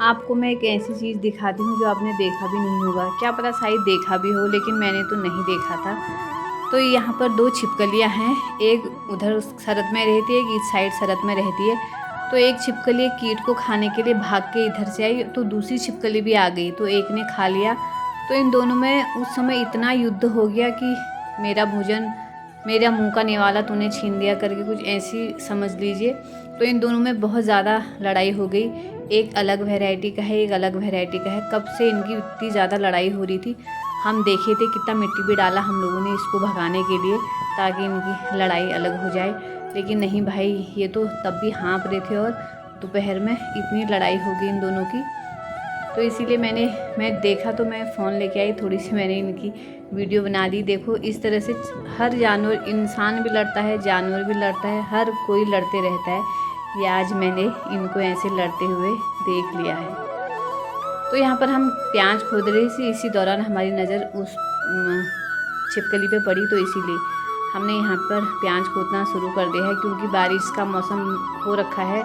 आपको मैं एक ऐसी चीज़ दिखाती हूँ जो आपने देखा भी नहीं होगा, क्या पता शायद देखा भी हो लेकिन मैंने तो नहीं देखा था। तो यहाँ पर 2 छिपकलियाँ हैं, एक उधर सरहद में रहती है, एक इस साइड सरहद में रहती है। तो एक छिपकली कीट को खाने के लिए भाग के इधर से आई, तो दूसरी छिपकली भी आ गई, तो एक ने खा लिया। तो इन दोनों में उस समय इतना युद्ध हो गया कि मेरा भोजन, मेरा मुँह का निवाला तूने छीन लिया करके कुछ ऐसी समझ लीजिए। तो इन दोनों में बहुत ज़्यादा लड़ाई हो गई, एक अलग वैरायटी का है, एक अलग वैरायटी का है। कब से इनकी इतनी ज़्यादा लड़ाई हो रही थी, हम देखे थे, कितना मिट्टी भी डाला हम लोगों ने इसको भगाने के लिए ताकि इनकी लड़ाई अलग हो जाए, लेकिन नहीं भाई, ये तो तब भी हाँफ रहे थे और दोपहर में इतनी लड़ाई हो गई इन दोनों की। तो इसीलिए मैं देखा तो मैं फ़ोन लेके आई, थोड़ी सी मैंने इनकी वीडियो बना दी। देखो इस तरह से हर जानवर, इंसान भी लड़ता है, जानवर भी लड़ता है, हर कोई लड़ते रहता है। ये आज मैंने इनको ऐसे लड़ते हुए देख लिया है। तो यहाँ पर हम प्याज खोद रहे थे, इसी दौरान हमारी नज़र उस छिपकली पे पड़ी, तो इसीलिए हमने यहाँ पर प्याज खोदना शुरू कर दिया है। क्योंकि बारिश का मौसम हो रखा है,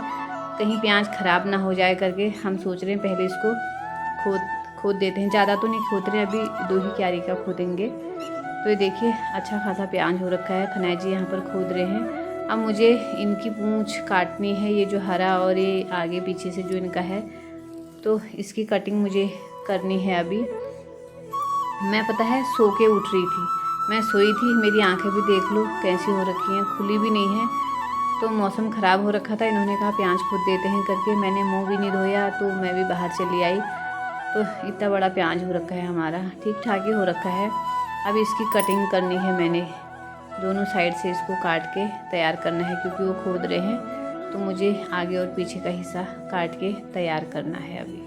कहीं प्याज ख़राब ना हो जाए करके हम सोच रहे हैं पहले इसको खोद देते हैं। ज़्यादा तो नहीं खोद रहे हैं, अभी 2 ही क्यारी का खोदेंगे। तो ये देखिए अच्छा खासा प्याज हो रखा है, खनाई जी यहाँ पर खोद रहे हैं। अब मुझे इनकी पूँछ काटनी है, ये जो हरा और ये आगे पीछे से जो इनका है, तो इसकी कटिंग मुझे करनी है अभी। मैं पता है सो के उठ रही थी, मैं सोई थी, मेरी आंखें भी देख लो कैसी हो रखी हैं, खुली भी नहीं है। तो मौसम ख़राब हो रखा था, इन्होंने कहा प्याज खोद देते हैं करके, मैंने मुंह भी नहीं धोया तो मैं भी बाहर चली आई। तो इतना बड़ा प्याज हो रखा है हमारा, ठीक ठाक ही हो रखा है। अब इसकी कटिंग करनी है मैंने, दोनों साइड से इसको काट के तैयार करना है, क्योंकि वो खोद रहे हैं तो मुझे आगे और पीछे का हिस्सा काट के तैयार करना है अभी।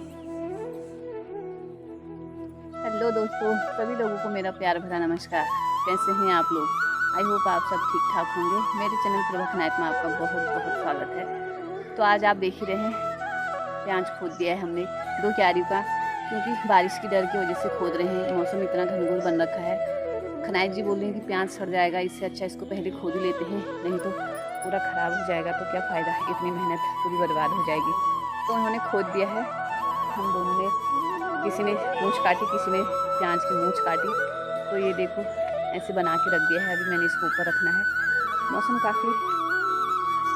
हेलो दोस्तों, सभी लोगों को मेरा प्यार भरा नमस्कार। कैसे हैं आप लोग? आई होप आप सब ठीक ठाक होंगे। मेरे चैनल प्रभा खनायत में आपका बहुत बहुत स्वागत है। तो आज आप देख ही रहे हैं, प्याज खोद दिया है हमने 2 क्यारियों का, क्योंकि बारिश की डर की वजह से खोद रहे हैं। मौसम इतना घनघोर बन रखा है, खनायत जी बोल रहे हैं कि प्याज सड़ जाएगा, इससे अच्छा इसको पहले खोद लेते हैं, नहीं तो पूरा ख़राब हो जाएगा, तो क्या फ़ायदा, इतनी मेहनत पूरी बर्बाद हो जाएगी। तो उन्होंने खोद दिया है, हम दोनों ने, किसी ने मूँछ काटी, किसी ने प्याज की मूँछ काटी। तो ये देखो ऐसे बना के रख दिया है, अभी मैंने इसको ऊपर रखना है। मौसम काफ़ी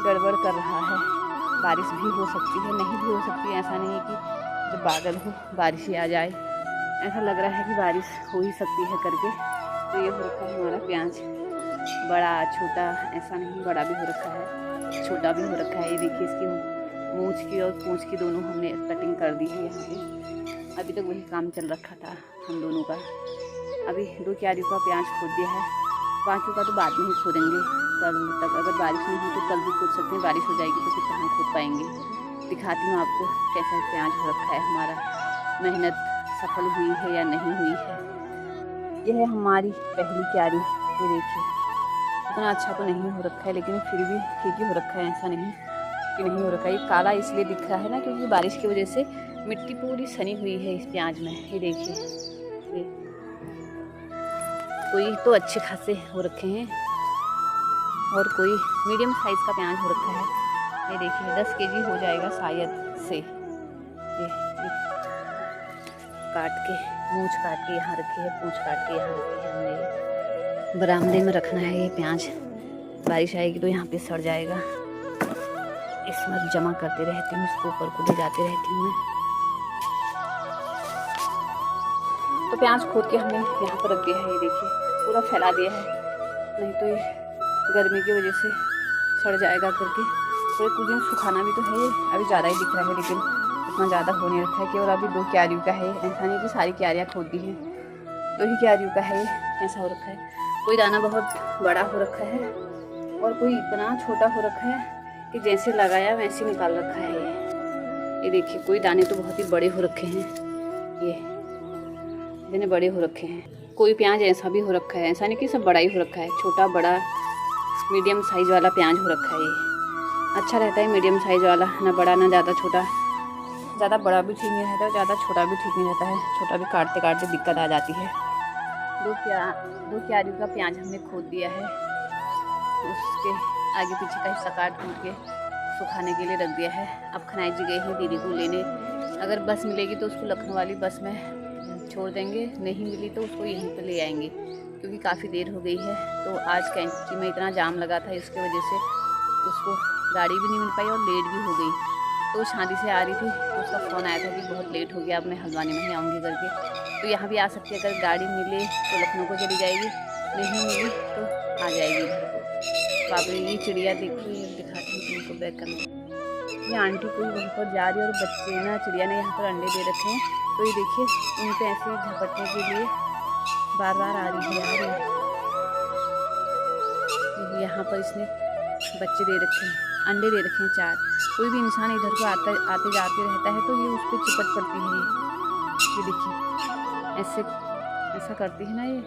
गड़बड़ कर रहा है, बारिश भी हो सकती है, नहीं भी हो सकती है। ऐसा नहीं है कि जब बादल हो बारिश ही आ जाए, ऐसा लग रहा है कि बारिश हो ही सकती है करके। तो ये हो रखा है हमारा प्याज, बड़ा छोटा ऐसा नहीं, बड़ा भी हो रखा है, छोटा भी हो रखा है। ये देखिए इसकी मूँछ की और पूँछ की दोनों हमने कटिंग कर दी है यहाँ पे। अभी तक वही काम चल रखा था हम दोनों का। अभी 2 क्यारियों का प्याज खोद दिया है, बाकी का तो बाद में ही खोदेंगे, कल तक। अगर बारिश नहीं हुई तो कल भी खोद सकते हैं, बारिश हो जाएगी तो फिर कहाँ खोद पाएंगे। दिखाती हूँ आपको कैसा प्याज हो रखा है हमारा, मेहनत सफल हुई है या नहीं हुई है। यह है हमारी पहली क्यारी, ये देखिए इतना अच्छा तो नहीं हो रखा है, लेकिन फिर भी ठीक ही हो रखा है, ऐसा नहीं कि नहीं हो रखा है। ये काला इसलिए दिख रहा है ना, क्योंकि बारिश की वजह से मिट्टी पूरी सनी हुई है इस प्याज में। ये देखिए, ये कोई तो अच्छे खासे हो रखे हैं और कोई मीडियम साइज़ का प्याज हो रखा है। ये देखिए 10 केजी हो जाएगा शायद से। ये काट के, मूँछ काट के यहाँ रखी है, पूँछ काट के यहाँ रखी है हमने। बरामदे में रखना है ये प्याज, बारिश आएगी तो यहाँ पे सड़ जाएगा। इसमें जमा करते रहती हूँ, इसको ऊपर को ले जाते रहती हूँ मैं। तो प्याज खोद के हमने यहाँ पर रख दिया है, ये देखिए पूरा फैला दिया है, नहीं तो ये गर्मी की वजह से सड़ जाएगा करके। तो कुछ दिन सुखाना भी तो है, अभी ज़्यादा ही दिख रहा है लेकिन उतना ज़्यादा हो नहीं रखा है। केवल अभी 2 क्यारियों का है, ऐसा नहीं कि सारी क्यारियाँ खोद दी हैं, 2 ही क्यारियों का है, ऐसा हो रखा है। कोई दाना बहुत बड़ा हो रखा है और कोई इतना छोटा हो रखा है कि जैसे लगाया वैसे निकाल रखा है। ये देखिए कोई दाने तो बहुत ही बड़े हो रखे हैं, ये इतने बड़े हो रखे हैं। कोई प्याज ऐसा भी हो रखा है, ऐसा नहीं कि सब बड़ा ही हो रखा है, छोटा बड़ा मीडियम साइज़ वाला प्याज हो रखा है। ये अच्छा रहता है मीडियम साइज़ वाला, ना बड़ा ना ज़्यादा छोटा। ज़्यादा बड़ा भी ठीक नहीं रहता, ज़्यादा छोटा भी ठीक नहीं रहता है, छोटा भी काटते काटते दिक्कत आ जाती है। 2 क्यारियों का प्याज हमने खोद दिया है, उसके आगे पीछे का हिस्सा काट कूट के सुखाने के लिए रख दिया है। अब खनाई जी गए हैं दीदी को लेने, अगर बस मिलेगी तो उसको लखनऊ वाली बस में छोड़ देंगे, नहीं मिली तो उसको यहीं पर ले आएंगे, क्योंकि काफ़ी देर हो गई है। तो आज कैंची में इतना जाम लगा था, इसके वजह से उसको गाड़ी भी नहीं मिल पाई और लेट भी हो गई। तो शादी से आ रही थी तो उसका फ़ोन आया था कि बहुत लेट हो गया, अब मैं हल्द्वानी में ही आऊँगी करके। तो यहाँ भी आ सकती है, अगर गाड़ी मिले तो लखनऊ को चली जाएगी, नहीं मिली तो आ जाएगी घर को। बाप रे, ये चिड़िया देखिए, दिखाती हूँ तुमको बैक करना। ये आंटी कोई वहाँ पर जा रही है और बच्चे ना, चिड़िया ने यहाँ पर अंडे दे रखे हैं, तो ये देखिए उन पर ऐसे ही झपटने के लिए बार बार आ रही है। यहाँ पर इसने बच्चे दे रखे हैं, अंडे दे रखे हैं 4। कोई भी इंसान इधर को आते जाते रहता है तो ये उस पर चिपट पड़ती है। ये देखिए ऐसा करती है ना, ये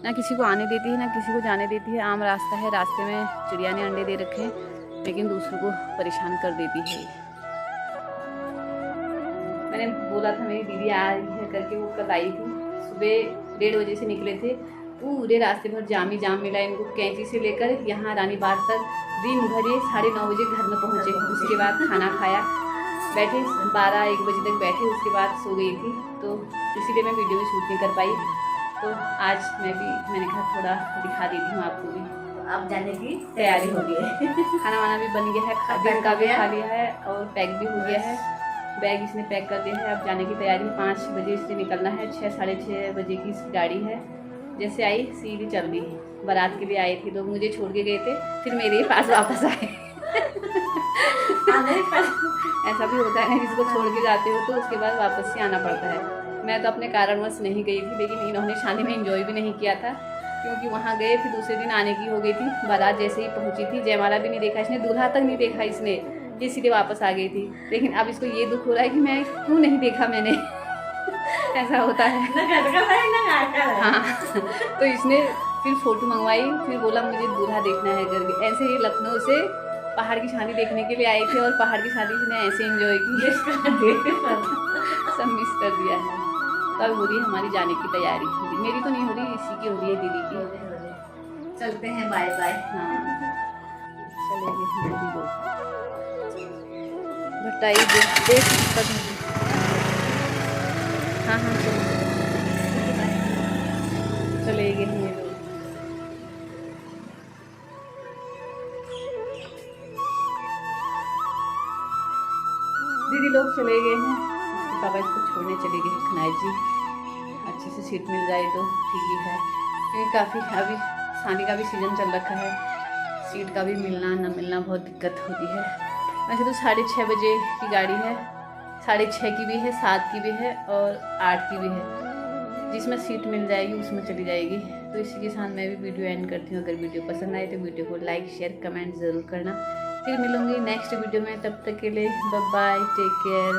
ना किसी को आने देती है ना किसी को जाने देती है। आम रास्ता है, रास्ते में चिड़िया ने अंडे दे रखे हैं, लेकिन दूसरों को परेशान कर देती है। मैंने बोला था मेरी दीदी आ रही है करके, वो कल आई थी। सुबह 1:30 बजे से निकले थे, पूरे रास्ते भर जाम ही जाम मिला इनको, कैंची से लेकर यहाँ रानी बाग तक। दिन भर ये 9:30 बजे घर में पहुँचे, उसके बाद खाना खाया, बैठे 12-1 बजे तक बैठे, उसके बाद सो गई थी। तो इसीलिए मैं वीडियो भी शूट नहीं कर पाई। तो आज मैंने कहा थोड़ा दिखा देती हूँ आपको भी। तो आप जाने की तैयारी हो गई है। खाना वाना भी बन गया है, दिन का भी खा लिया है और पैक भी हो गया है। बैग इसने पैक कर दिया है, अब जाने की तैयारी। 5 बजे इससे निकलना है, 6-6:30 बजे की इसकी गाड़ी है। जैसे आई सीधी चल दी। बारात के लिए आए थे लोग, मुझे छोड़ के गए थे, फिर मेरे ही पास वापस आए। ऐसा भी होता है ना, किसी को छोड़ के जाते हो तो उसके बाद वापस से आना पड़ता है। मैं तो अपने कारणवश नहीं गई थी, लेकिन इन्होंने शादी में एंजॉय भी नहीं किया था, क्योंकि वहाँ गए फिर दूसरे दिन आने की हो गई थी। बारात जैसे ही पहुँची थी, जयमाला भी नहीं देखा इसने, दूल्हा तक नहीं देखा इसने, ये सीधे वापस आ गई थी। लेकिन अब इसको ये दुख हो रहा है कि मैं क्यों नहीं देखा मैंने। ऐसा होता है। हाँ, तो इसने फिर फ़ोटो मंगवाई, फिर बोला मुझे दूल्हा देखना है करके। ऐसे ही लखनऊ से पहाड़ की शादी देखने के लिए आए थे, और पहाड़ की शादी इसने ऐसे एंजॉय की, सब मिस कर दिया है। तो अब हो रही है हमारी जाने की तैयारी। मेरी तो नहीं हो रही, इसी की हो रही है, दीदी की। चलते हैं, बाय बाय। हाँ, चलेंगे दीदी को बताइए, देख तक। हाँ चलेंगे हम लोग। दीदी लोग चले गए हैं, पापा इसको छोड़ने चले गए हैं खनाई जी। अच्छे से सीट मिल जाए तो ठीक ही है, क्योंकि काफ़ी अभी शादी का भी सीज़न चल रखा है, सीट का भी मिलना ना मिलना बहुत दिक्कत होती है। वैसे तो 6:30 बजे की गाड़ी है, 6:30 की भी है, 7 की भी है और 8 की भी है। जिसमें सीट मिल जाएगी उसमें चली जाएगी। तो इसी के साथ मैं भी वीडियो एंड करती हूँ। अगर वीडियो पसंद आए तो वीडियो को लाइक शेयर कमेंट ज़रूर करना। फिर मिलूँगी नेक्स्ट वीडियो में, तब तक के लिए बाय बाय, टेक केयर।